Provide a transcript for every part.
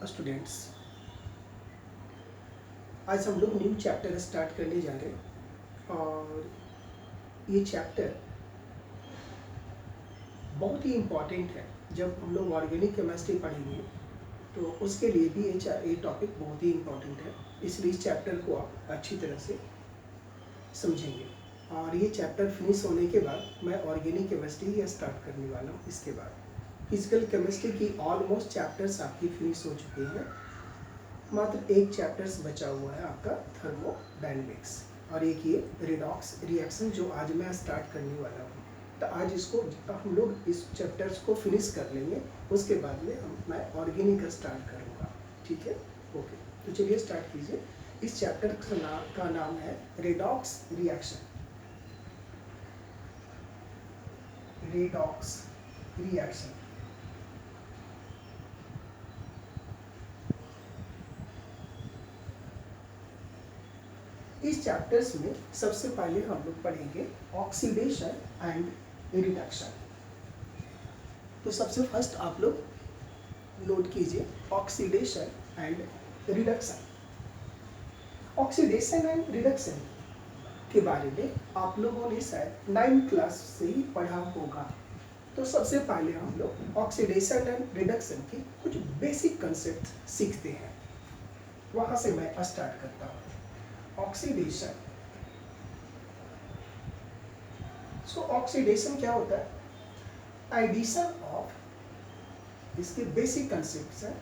Students, आज हम लोग न्यू चैप्टर स्टार्ट करने जा रहे हैं और ये चैप्टर बहुत ही इम्पॉर्टेंट है। जब हम लोग ऑर्गेनिक केमिस्ट्री पढ़ेंगे तो उसके लिए भी ये टॉपिक बहुत ही इम्पॉर्टेंट है, इसलिए इस चैप्टर को आप अच्छी तरह से समझेंगे। और ये चैप्टर फिनिश होने के बाद मैं ऑर्गेनिक केमिस्ट्री स्टार्ट करने वाला हूँ। इसके बाद फिजिकल केमिस्ट्री की ऑलमोस्ट चैप्टर्स आपकी फिनिश हो चुके हैं, मात्र एक चैप्टर्स बचा हुआ है आपका थर्मोडायनेमिक्स और एक ये रिडॉक्स रिएक्शन जो आज मैं स्टार्ट करने वाला हूँ। तो आज इसको हम लोग इस चैप्टर्स को फिनिश कर लेंगे, उसके बाद में मैं ऑर्गेनिक स्टार्ट करूँगा। ठीक है, ओके। तो चलिए स्टार्ट कीजिए। इस चैप्टर का नाम है रिडॉक्स रिएक्शन। Redox reaction. इस चैप्टर्स में सबसे पहले हम लोग पढ़ेंगे ऑक्सीडेशन एंड रिडक्शन। तो सबसे फर्स्ट आप लोग नोट कीजिए oxidation and reduction. Oxidation and reduction के बारे में आप लोगों ने शायद 9th क्लास से ही पढ़ा होगा। तो सबसे पहले हम लोग ऑक्सीडेशन एंड रिडक्शन के कुछ बेसिक कंसेप्ट सीखते हैं, वहां से मैं स्टार्ट करता हूँ। ऑक्सीडेशन, सो ऑक्सीडेशन क्या होता है? एडिशन ऑफ, इसके बेसिक कंसेप्ट है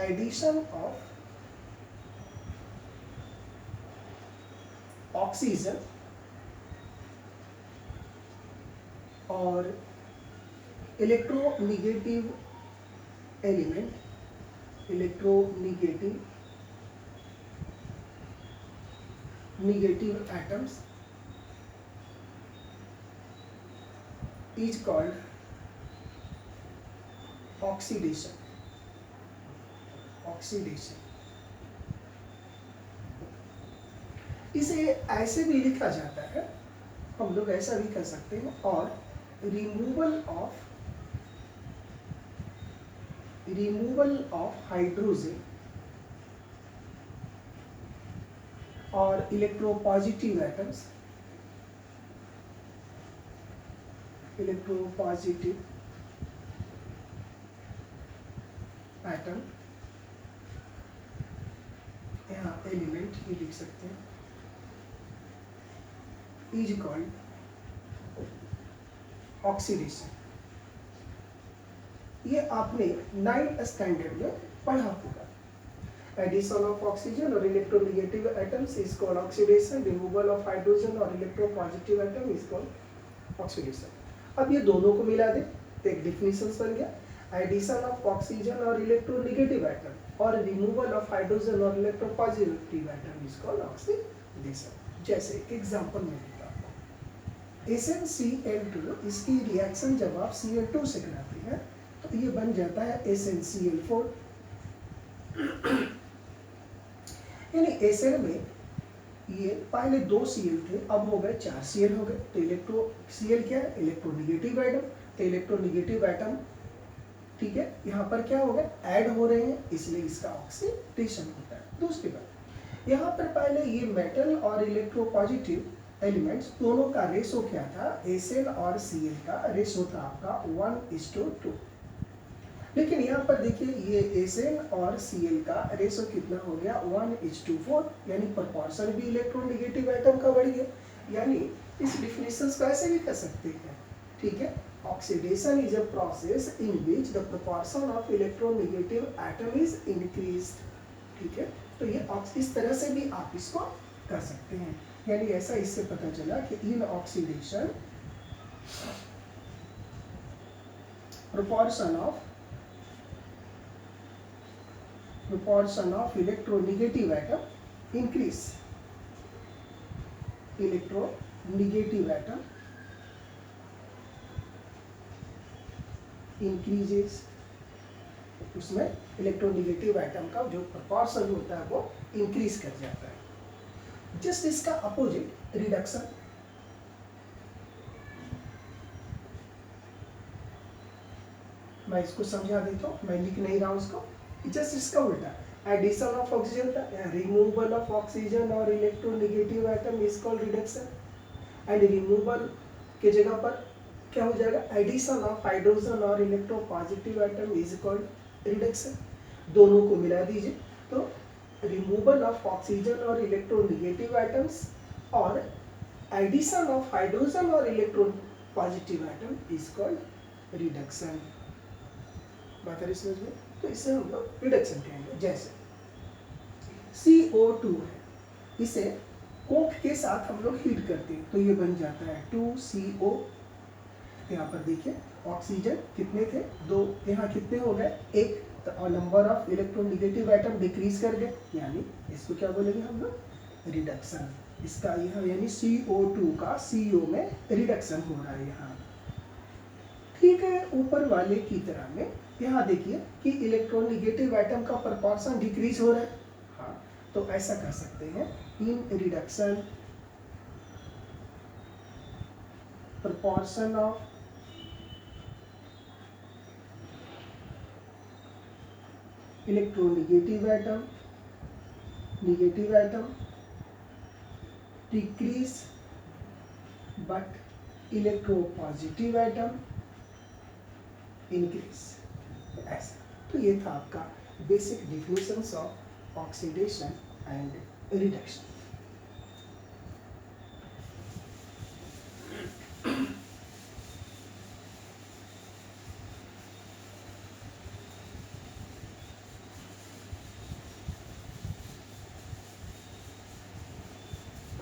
एडिशन ऑफ ऑक्सीजन और electronegative element, electronegative negative atoms is called oxidation. Oxidation, इसे ऐसे भी लिखा जाता है, हम लोग ऐसा भी कर सकते हैं, और रिमूवल ऑफ हाइड्रोजन और इलेक्ट्रोपॉजिटिव एटम्स, इलेक्ट्रोपॉजिटिव एटम, यहाँ एलिमेंट भी लिख सकते हैं, इज कॉल्ड ऑक्सीडेशन। ये आपने 9th स्टैंडर्ड में पढ़ा होगा। एडिशन ऑफ ऑक्सीजन और electronegative atoms is called oxidation, removal of hydrogen और electropositive atom is called oxidation. अब ये दोनों को मिला दे तो एक डिफिनेशन बन गया, एडिशन ऑफ ऑक्सीजन और इलेक्ट्रोनिगेटिव एटम और रिमूवल ऑफ हाइड्रोजन और electropositive atom is called oxidation. जैसे एग्जांपल में देता हूं, SnCl2, इसकी रिएक्शन जब आप Cl2 से कराते हैं तो ये बन जाता है SnCl4। यानी Sn में ये पहले 2 Cl थे, अब हो गए 4 Cl हो गए। तो Cl क्या है? Electronegative atom. तो इलेक्ट्रोनिगेटिव एटम, ठीक है, यहाँ पर क्या हो गया? ऐड हो रहे हैं, इसलिए इसका ऑक्सीडेशन होता है। दूसरी बात, यहाँ पर पहले ये मेटल और इलेक्ट्रोपॉजिटिव एलिमेंट्स दोनों का रेशो क्या था? Sn और Cl का रेशो था आपका 1:2। लेकिन यहाँ पर देखिए ये Sn और Cl का रेशो कितना हो गया? 1:4, यानी प्रोपोर्शन भी इलेक्ट्रोनिगेटिव एटम का बढ़ गया। यानी इस डिफिनेशन को ऐसे भी कर सकते हैं, ठीक है, oxidation is a process in which the proportion of electronegative atom is increased. ठीक है, तो ये इस तरह से भी आप इसको कर सकते हैं। यानी ऐसा इससे पता चला कि in oxidation proportion of electronegative atom increase, electronegative atom increases, उसमें इलेक्ट्रोनिगेटिव एटम का जो प्रोपोर्शन होता है वो इंक्रीज कर जाता है। जस्ट इसका अपोजिट रिडक्शन, मैं इसको समझा देता हूँ, मैं लिख नहीं रहा हूँ उसको। जस्ट इसका उल्टा, एडिशन ऑफ ऑक्सीजन था, रिमूवल ऑफ ऑक्सीजन और electronegative atom is called reduction, and removal के जगह पर क्या हो जाएगा, एडिशन ऑफ हाइड्रोजन और electropositive atom is called reduction. दोनों को मिला दीजिए तो रिमूवल ऑफ ऑक्सीजन और इलेक्ट्रोनेगेटिव एटम्स और एडिशन ऑफ हाइड्रोजन और electropositive atom is called reduction. बात है समझ में? तो इसे हम लोग रिडक्शन कहेंगे। जैसे CO2 है, इसे कोक के साथ हम लोग हीट करते हैं तो ये बन जाता है 2CO। यहाँ पर देखिए ऑक्सीजन कितने थे, 2, यहाँ कितने हो गए, 1, तो number of electronegative atom decrease कर गए, यानी इसको क्या बोलेंगे हम लोग, रिडक्शन। इसका यहाँ यानी CO2 का CO में रिडक्शन हो रहा है यहाँ। ठीक है, ऊपर वाले की तरह में यहाँ देखिए कि इलेक्ट्रोनेगेटिव एटम का प्रोपोर्शन डिक्रीज हो रहा है। हाँ, तो ऐसा कर सकते हैं, in reduction proportion of electronegative atom decrease but electropositive atom increase. ऐसा, तो ये था आपका basic definitions of oxidation and reduction.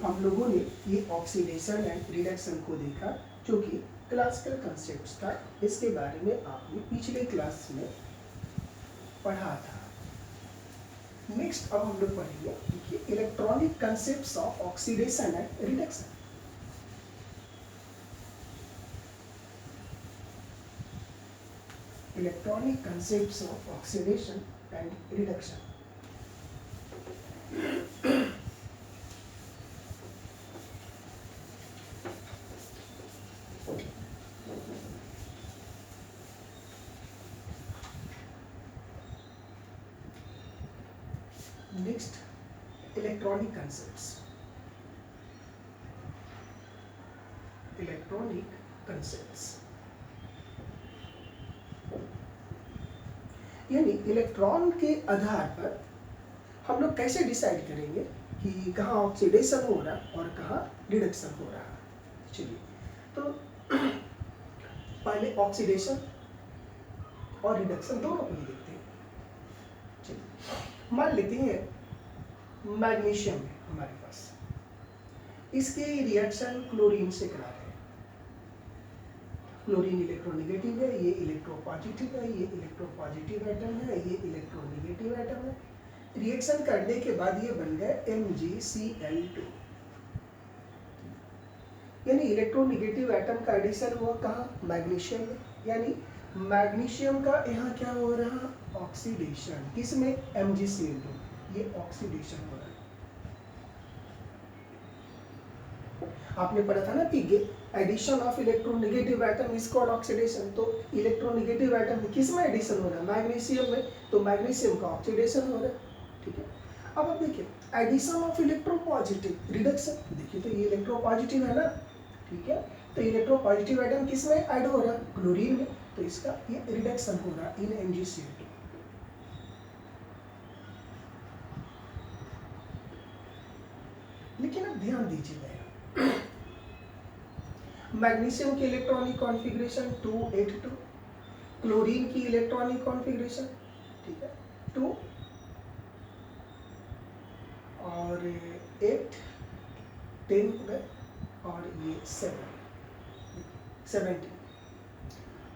हम लोगों ने ये ऑक्सीडेशन एंड रिडक्शन को देखा जो कि क्लासिकल कंसेप्ट्स था। इसके बारे में आपने पिछले क्लास में पढ़ा था। नेक्स्ट अब हम लोग पढ़ेंगे कि electronic concepts of oxidation and reduction. Electronic concepts of oxidation and reduction. Next, electronic concepts. Electronic concepts यानी इलेक्ट्रॉन के आधार पर हम लोग कैसे डिसाइड करेंगे कि कहाँ ऑक्सीडेशन हो रहा है और कहाँ रिडक्शन हो रहा है। चलिए, तो पहले ऑक्सीडेशन और रिडक्शन दोनों को ही देखते हैं। चलिए, मान लेते हैं मैग्नीशियम है हमारे पास, इसके रिएक्शन क्लोरीन से कराते हैं। क्लोरीन इलेक्ट्रोनेगेटिव है, ये इलेक्ट्रोपॉजिटिव है, ये इलेक्ट्रोपॉजिटिव एटम है, ये इलेक्ट्रोनेगेटिव एटम है। रिएक्शन करने के बाद ये बन गए MgCl2, यानी इलेक्ट्रोनेगेटिव एटम का एडिशन हुआ कहाँ, मैग्नीशियम में। यानी मैग्नीशियम का यहाँ क्या हो रहा, ऑक्सीडेशन, किसमें, MgCl2, ये ऑक्सीडेशन हो रहा है। आपने पढ़ा था ना कि addition of electronegative atom is called oxidation. तो इलेक्ट्रोनेगेटिव एटम किसमें एडिशन हो रहा है, मैग्नीशियम में, तो मैग्नीशियम का ऑक्सीडेशन हो रहा है। ठीक है, अब आप देखिए एडिशन ऑफ इलेक्ट्रोपॉजिटिव, रिडक्शन। देखिए तो ये इलेक्ट्रोपॉजिटिव है ना, ठीक है, तो इलेक्ट्रोपॉजिटिव एटम किसमें ऐड हो रहा है, क्लोरीन में, तो इसका ये रिडक्शन हो रहा है इन MgCl2। लेकिन अब ध्यान दीजिएगा, मैग्नीशियम की इलेक्ट्रॉनिक कॉन्फ़िगरेशन 282, क्लोरीन की इलेक्ट्रॉनिक कॉन्फ़िगरेशन, ठीक है, 2 और 8 10 हो गए, और ये 17।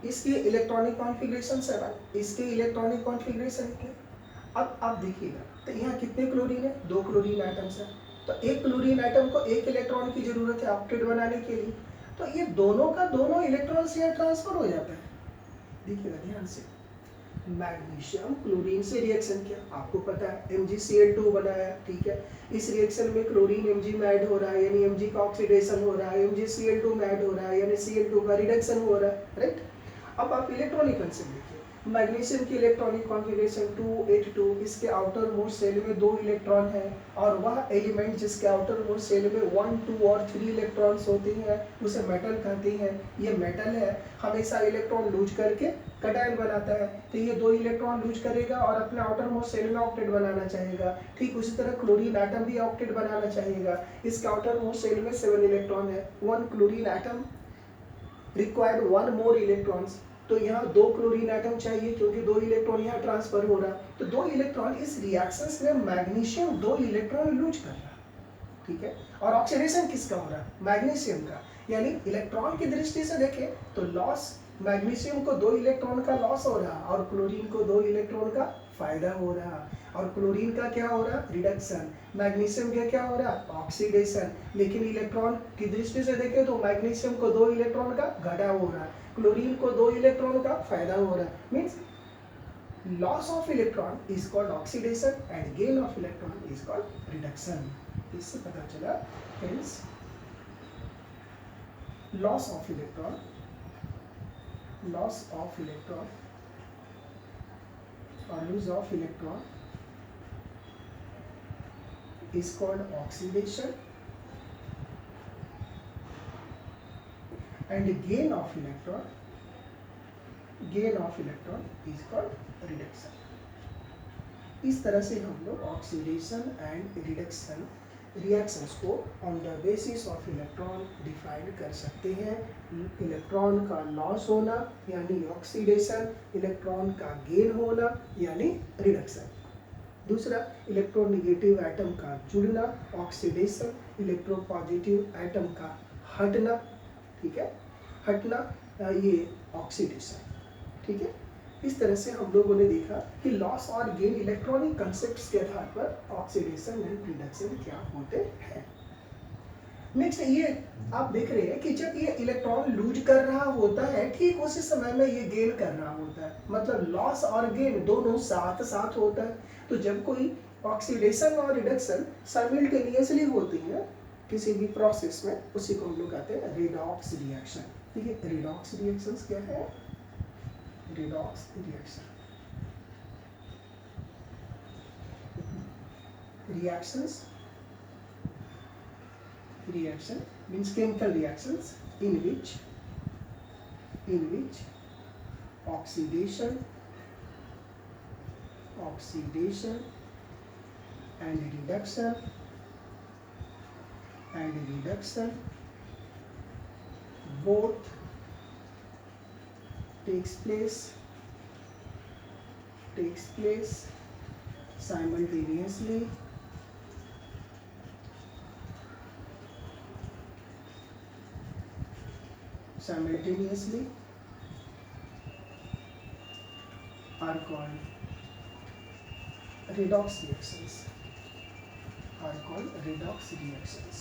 इसकी इलेक्ट्रॉनिक कॉन्फ़िगरेशन 7, इसके इलेक्ट्रॉनिक कॉन्फ़िगरेशन इतने। अब आप देखिएगा तो यहाँ कितने क्लोरीन है, 2 क्लोरीन एटम्स है, तो एक क्लोरीन एटम को एक इलेक्ट्रॉन की जरूरत है ऑक्टेट बनाने के लिए, तो ये दोनों का दोनों इलेक्ट्रॉन से यहाँ ट्रांसफर हो जाता है। देखिएगा ध्यान से, मैग्नीशियम क्लोरीन से रिएक्शन किया, आपको पता है MgCl2 बनाया, ठीक है, इस रिएक्शन में क्लोरीन Mg में ऐड हो रहा है, यानी Mg का ऑक्सीडेशन हो रहा है, MgCl2 में ऐड हो रहा है, यानी Cl2 का रिडक्शन हो रहा है, राइट। अब आप इलेक्ट्रॉनिक कंसेप्ट देखिए, मैग्नीशियम की इलेक्ट्रॉनिक कॉन्फ़िगरेशन 282, इसके आउटर मोस्ट सेल में 2 इलेक्ट्रॉन है, और वह एलिमेंट जिसके आउटर मोस्ट सेल में 1, 2 और 3 इलेक्ट्रॉन्स होती हैं उसे मेटल कहते हैं। ये मेटल है, हमेशा इलेक्ट्रॉन लूज करके कटायन बनाता है, तो ये 2 इलेक्ट्रॉन लूज करेगा और अपने आउटर मोस्ट सेल में ऑक्टेट बनाना चाहेगा। ठीक उसी तरह क्लोरीन एटम भी ऑक्टेट बनाना चाहेगा, इसके आउटर मोस्ट सेल में 7 इलेक्ट्रॉन है। 1 क्लोरीन एटम रिक्वायर्ड 1 मोर इलेक्ट्रॉन्स, तो यहाँ 2 क्लोरीन एटम चाहिए क्योंकि 2 इलेक्ट्रॉन यहाँ ट्रांसफर हो रहा, तो 2 इलेक्ट्रॉन इस रिएक्शंस में मैग्नीशियम 2 इलेक्ट्रॉन लूज कर रहा, ठीक है। और ऑक्सीडेशन किसका हो रहा, मैग्नीशियम का, यानी इलेक्ट्रॉन की दृष्टि से देखें तो लॉस मैग्नीशियम को 2 इलेक्ट्रॉन का लॉस हो रहा और क्लोरीन को 2 इलेक्ट्रॉन का फायदा हो रहा, और क्लोरीन का क्या हो रहा, रिडक्शन, मैग्नीशियम का क्या हो रहा, ऑक्सीडेशन। लेकिन इलेक्ट्रॉन की दृष्टि से देखें तो मैग्नीशियम को 2 इलेक्ट्रॉन का घटा हो रहा, क्लोरीन को 2 इलेक्ट्रॉन का फायदा हो रहा, means loss of electron is called oxidation and gain of electron is called reduction. इससे पता चला hence loss of electron or lose of electron is called oxidation and gain of electron is called reduction। इस तरह से हम लोग oxidation and reduction reactions को on the basis of electron define कर सकते हैं। इलेक्ट्रॉन का लॉस होना यानी ऑक्सीडेशन, इलेक्ट्रॉन का गेन होना यानी रिडक्शन। दूसरा, इलेक्ट्रोनेगेटिव एटम का जुड़ना ऑक्सीडेशन, इलेक्ट्रोपॉजिटिव एटम का हटना, ठीक है, हटना ये ऑक्सीडेशन, ठीक है। इस तरह से हम लोगों ने देखा कि लॉस और गेन इलेक्ट्रॉनिक कंसेप्ट्स के आधार पर ऑक्सीडेशन एंड रिडक्शन क्या होते हैं। नेक्स्ट, ये आप देख रहे हैं कि जब ये इलेक्ट्रॉन लूज कर रहा होता है ठीक उसी समय में ये गेन कर रहा होता है, मतलब लॉस और गेन दोनों साथ साथ होता है। तो जब कोई ऑक्सीडेशन और रिडक्शन साइमल्टेनियसली होती है किसी भी प्रोसेस में, उसी को हम लोग कहते हैं रेडॉक्स रिएक्शन। ठीक है, रेडॉक्स रिएक्शंस क्या है, redox reaction means chemical reactions in which oxidation and reduction both takes place simultaneously are called redox reactions।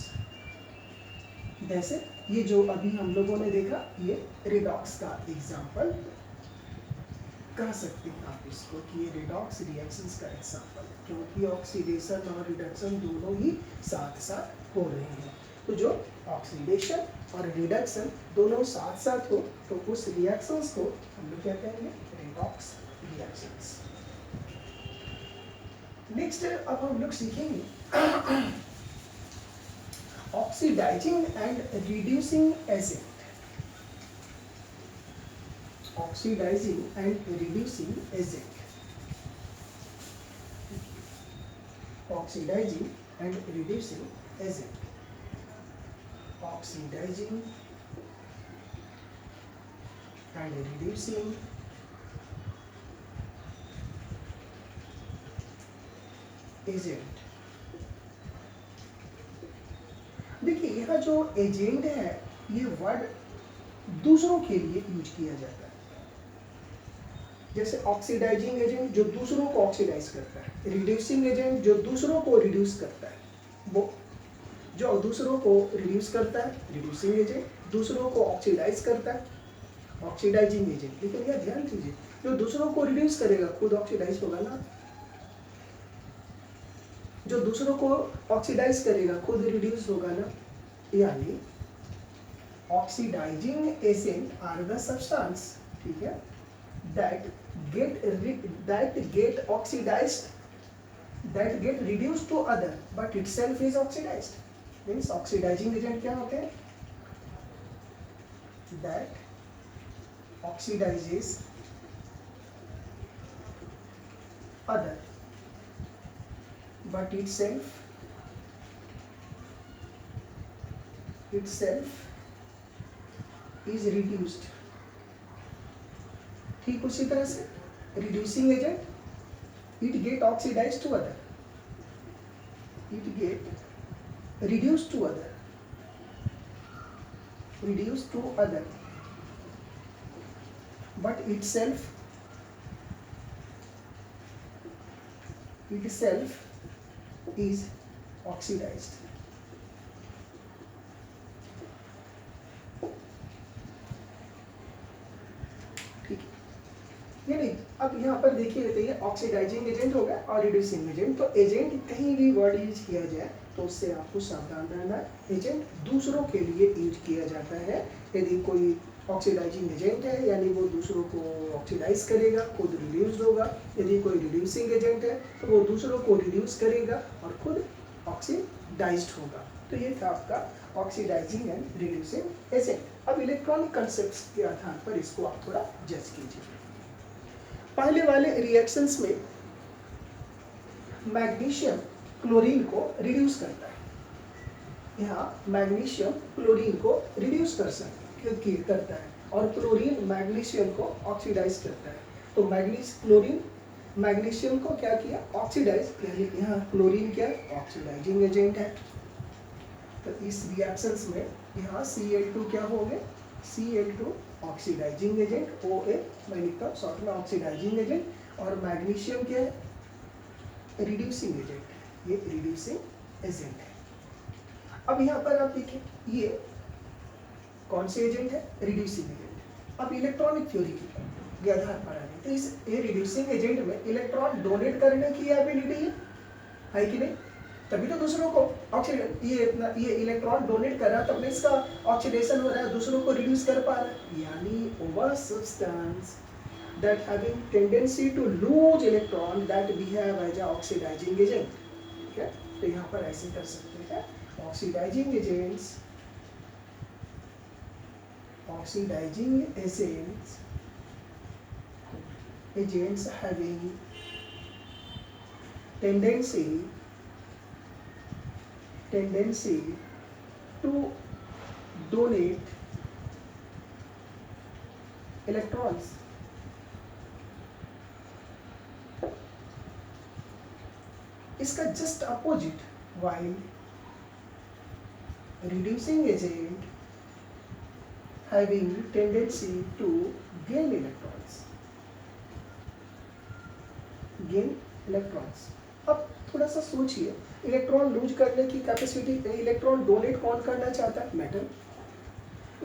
जैसे ये जो अभी हम लोगों ने देखा, ये रिडॉक्स का एग्जाम्पल कह सकते हैं आप इसको कि ये रिडॉक्स रिएक्शंस का एग्जाम्पल है, क्योंकि ऑक्सीडेशन और रिडक्शन दोनों ही साथ साथ हो रहे हैं। तो जो ऑक्सीडेशन और रिडक्शन दोनों साथ साथ हो तो उस रिएक्शंस को हम लोग क्या कहेंगे, रिडॉक्स रिएक्शंस। नेक्स्ट अब हम लोग सीखेंगे oxidizing and reducing agent. Oxidizing and reducing agent, oxidizing and reducing agent, oxidizing and reducing agent। देखिए यहाँ जो एजेंट है ये वर्ड दूसरों के लिए यूज किया जाता है, जैसे ऑक्सीडाइजिंग एजेंट जो दूसरों को ऑक्सीडाइज करता है, रिड्यूसिंग एजेंट जो दूसरों को रिड्यूस करता है, वो जो दूसरों को रिड्यूस करता है रिड्यूसिंग एजेंट, दूसरों को ऑक्सीडाइज करता है ऑक्सीडाइजिंग एजेंट। लेकिन यह ध्यान दीजिए, जो दूसरों को रिड्यूस करेगा खुद ऑक्सीडाइज होगा ना, जो दूसरों को ऑक्सीडाइज करेगा खुद रिड्यूस होगा ना। यानी oxidizing agent are the substance, ठीक है, that get oxidized, that get reduced to other but itself is oxidized. Means oxidizing agent क्या होते हैं? That oxidizes other but itself is reduced. ठीक उसी तरह से reducing agent, it get oxidized to other, it get reduced to other but itself is oxidized. ठीक है, ये नहीं। अब यहाँ पर देखिए लेते हैं ऑक्सीडाइजिंग एजेंट हो गया और रिड्यूसिंग एजेंट। तो एजेंट कहीं भी वर्ड यूज किया जाए तो उससे आपको सावधान रहना है। एजेंट दूसरों के लिए यूज किया जाता है। यदि कोई ऑक्सीडाइजिंग एजेंट है यानी वो दूसरों को ऑक्सीडाइज करेगा, खुद रिड्यूस होगा। यदि कोई रिड्यूसिंग एजेंट है तो वो दूसरों को रिड्यूस करेगा और खुद ऑक्सीडाइज्ड होगा। तो ये था आपका ऑक्सीडाइजिंग एंड रिड्यूसिंग एजेंट। अब इलेक्ट्रॉनिक कंसेप्ट्स के आधार पर इसको आप थोड़ा जज कीजिए। पहले वाले रिएक्शंस में मैग्नीशियम क्लोरीन को रिड्यूस करता है। यहाँ मैग्नीशियम क्लोरीन को रिड्यूस करता है और क्लोरीन मैग्नीशियम को ऑक्सीडाइज करता है। तो क्लोरीन मैग्नीशियम को क्या किया? ऑक्सीडाइज। यानी यहाँ क्लोरीन क्या? ऑक्सीडाइजिंग एजेंट है। तो इस रिएक्शंस में यहाँ Cl2 क्या हो गए? Cl2 ऑक्सीडाइजिंग एजेंट, OA मैं लिखता हूँ शॉर्ट में ऑक्सीडाइजिंग एजेंट, और मैग्नीशियम क्या है? Reducing agent. ये रिड्यूसिंग एजेंट है। अब यहाँ पर आप देखिए ये कौन से एजेंट है? Reducing agent. अब इलेक्ट्रॉनिक थ्योरी के आधार पर आने तो इस रिड्यूसिंग एजेंट में इलेक्ट्रॉन डोनेट करने की एबिलिटी है कि नहीं? तभी तो दूसरों को ये इलेक्ट्रॉन डोनेट कर रहा है, तब इसका ऑक्सीडेशन हो रहा है, दूसरों को रिड्यूस कर पा रहा है। यानी over substance that having tendency to lose electron that we have as a oxidizing agent. ठीक है, तो यहाँ पर ऐसे कर सकते हैं oxidizing agents having tendency to donate electrons. इसका just opposite, while reducing agent having tendency to gain electrons. अब थोड़ा सा सोचिए, इलेक्ट्रॉन लूज करने की कैपेसिटी, इलेक्ट्रॉन डोनेट कौन करना चाहता है? मेटल।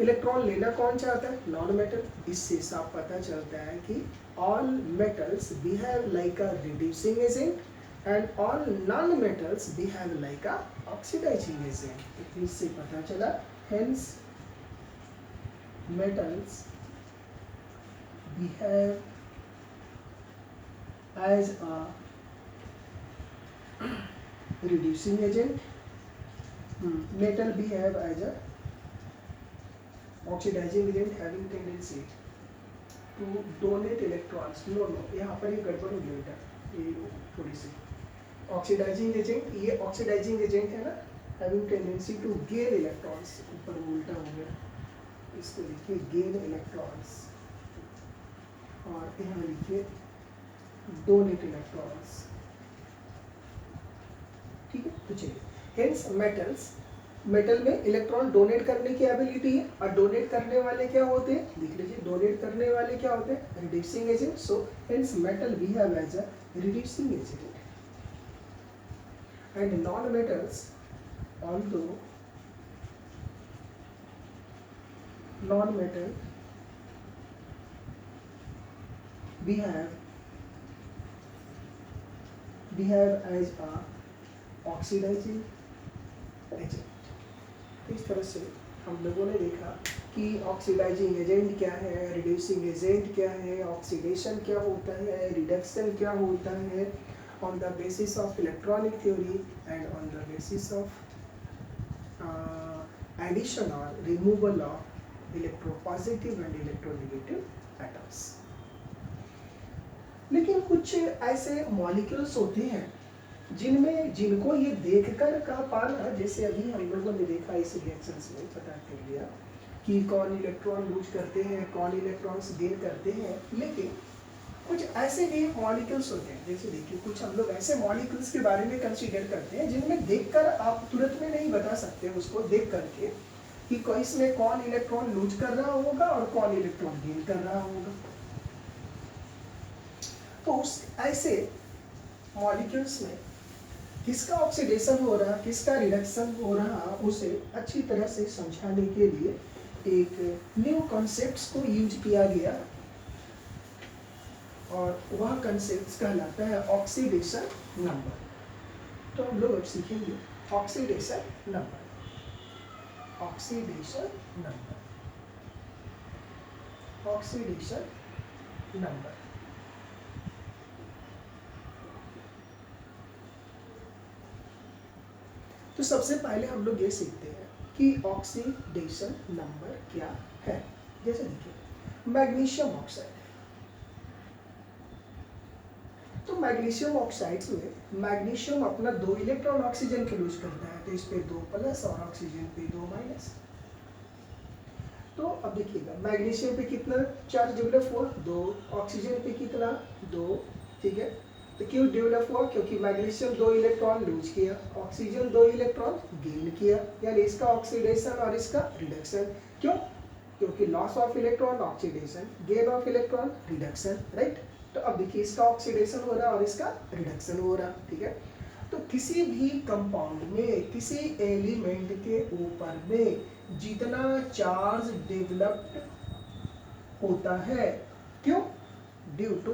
इलेक्ट्रॉन लेना कौन चाहता है? Non metal. इससे साफ पता चलता है कि all metals behave like a reducing agent and all non-metals behave like a oxidizing agent. इससे पता चला, hence metals behave as a reducing agent. Metal behave as a oxidizing agent having tendency to donate electrons. No, यहाँ पर ये गड़बड़ हो गई बेटा, ये थोड़ी सी। ऑक्सीडाइजिंग एजेंट, ये ऑक्सीडाइजिंग एजेंट है ना, having tendency to gain electrons, ऊपर उल्टा हो गया, इसको लिखिए गेन इलेक्ट्रॉन्स और यहाँ लिखिए डोनेट इलेक्ट्रॉन्स। ठीक है, तो चलिए, हेंस मेटल में इलेक्ट्रॉन डोनेट करने की एबिलिटी है, और डोनेट करने वाले क्या होते हैं? लिख लीजिए, डोनेट करने वाले क्या होते हैं? Reducing agent. So hence metal behave as a reducing agent. And non-metals, although non-metal behave as a oxidizing agent. इस तरह से हम लोगों ने देखा कि ऑक्सीडाइजिंग एजेंट क्या है, रिड्यूसिंग एजेंट क्या है, ऑक्सीडेशन क्या होता है, रिडक्शन क्या होता है, on the basis of electronic theory and on the basis of addition और removal of electropositive and electronegative atoms. लेकिन कुछ ऐसे मॉलिक्यूल्स होते हैं जिनको ये देखकर कह पाना, जैसे अभी हम लोगों ने देखा इस रिएक्शंस में पता कर लिया कि कौन इलेक्ट्रॉन लूज करते हैं, कौन इलेक्ट्रॉन्स गेन करते हैं, लेकिन कुछ ऐसे भी मॉलिक्यूल्स होते हैं, जैसे देखिए कुछ हम लोग ऐसे मॉलिक्यूल्स के बारे में कंसीडर करते हैं जिनमें देखकर आप तुरंत में नहीं बता सकते उसको देख करके कि इसमें कौन इलेक्ट्रॉन लूज कर रहा होगा और कौन इलेक्ट्रॉन गेन कर रहा होगा। तो उस ऐसे मॉलिक्यूल्स में किसका ऑक्सीडेशन हो रहा, किसका रिडक्शन हो रहा, उसे अच्छी तरह से समझाने के लिए एक न्यू कॉन्सेप्ट्स को यूज किया गया और वह कॉन्सेप्ट्स कहलाता है ऑक्सीडेशन नंबर। तो हम लोग अब सीखेंगे oxidation number, oxidation number, oxidation number. तो सबसे पहले हम लोग ये सीखते हैं कि ऑक्सीडेशन नंबर क्या है। जैसे देखिए मैग्नीशियम ऑक्साइड, तो मैग्नीशियम ऑक्साइड्स में मैग्नीशियम अपना 2 इलेक्ट्रॉन ऑक्सीजन के लूज करता है, तो इस पे 2 प्लस और ऑक्सीजन पे 2 माइनस। तो अब देखिएगा मैग्नीशियम पे कितना चार्ज डेवलप हुआ, 2, ऑक्सीजन पे कितना 2, ठीक है। तो क्यों डेवलप हुआ, क्योंकि मैग्नीशियम 2 इलेक्ट्रॉन लूज किया, ऑक्सीजन 2 इलेक्ट्रॉन गेन किया, यानी इसका ऑक्सीडेशन और इसका रिडक्शन। क्यों, क्योंकि loss of electron oxidation, gain of electron reduction, right. तो अब देखिए इसका ऑक्सीडेशन हो रहा है और इसका रिडक्शन हो रहा है, ठीक है। तो किसी भी कंपाउंड में, किसी एलिमेंट के ऊपर में जितना चार्ज डेवलप्ड होता है, क्यों, ड्यू टू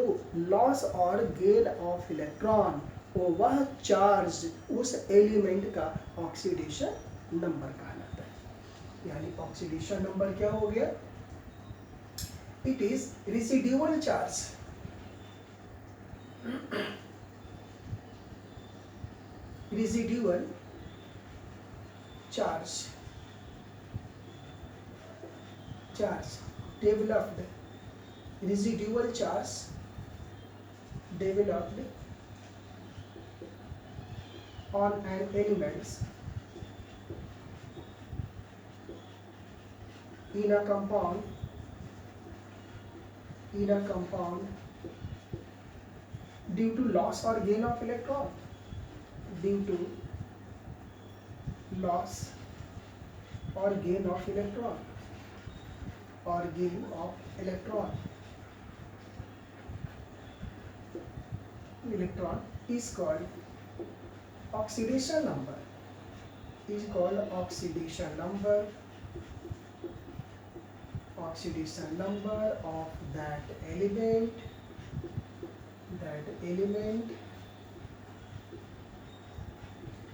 लॉस और गेन ऑफ इलेक्ट्रॉन, तो वह चार्ज उस एलिमेंट का ऑक्सीडेशन नंबर कहलाता है। यानी ऑक्सीडेशन नंबर क्या हो गया, it is residual charge, residual charge, charge developed, residual charge developed on an elements in a compound due to loss or gain of electron, due to loss or gain of electron, or gain of electron is called oxidation number, is called oxidation number, oxidation number of that element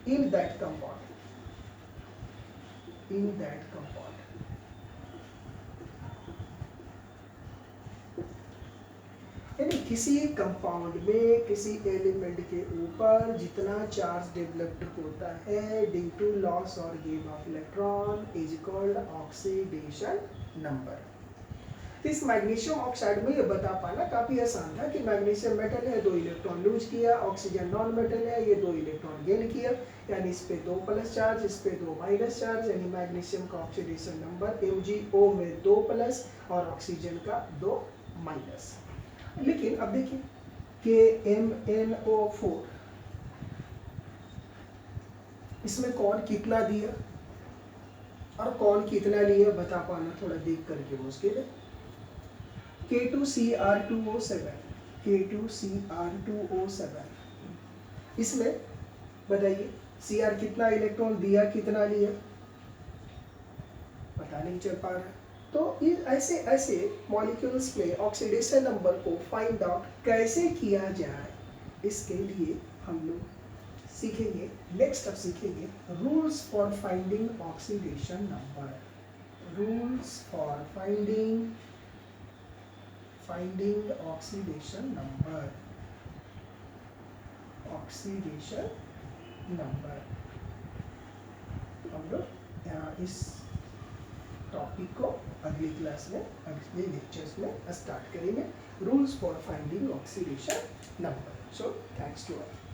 in that compound, in that compound। यानी किसी compound में, किसी element के ऊपर जितना charge developed होता है due to loss और gain of electron is called oxidation number. तो इस मैग्नीशियम ऑक्साइड में ये बता पाना काफी आसान था कि मैग्नीशियम मेटल है, 2 इलेक्ट्रॉन लूज किया, ऑक्सीजन नॉन मेटल है, ये 2 इलेक्ट्रॉन गेन किया, यानी इस पे 2 प्लस चार्ज, इस पे 2 माइनस चार्ज, यानी मैग्नीशियम का ऑक्सीडेशन नंबर MgO में 2 प्लस और ऑक्सीजन का 2 माइनस। लेकिन अब देखिए KMnO4, इसमें कौन कितना दिया और कौन कितना लिया बता पाना थोड़ा देख करके मुश्किल है। K2Cr2O7, K2Cr2O7, इसमें बताइए Cr कितना इलेक्ट्रॉन दिया, कितना लिया, पता नहीं चल पा रहा। तो ऐसे ऐसे मॉलिक्यूल्स में ऑक्सीडेशन नंबर को फाइंड आउट कैसे किया जाए, इसके लिए हम लोग सीखेंगे, नेक्स्ट अब सीखेंगे rules for finding oxidation number. Rules for finding oxidation number, oxidation number. हम लोग इस टॉपिक को अगली क्लास में, अगले लेक्चर्स में स्टार्ट करेंगे, rules for finding oxidation number. So thanks to all.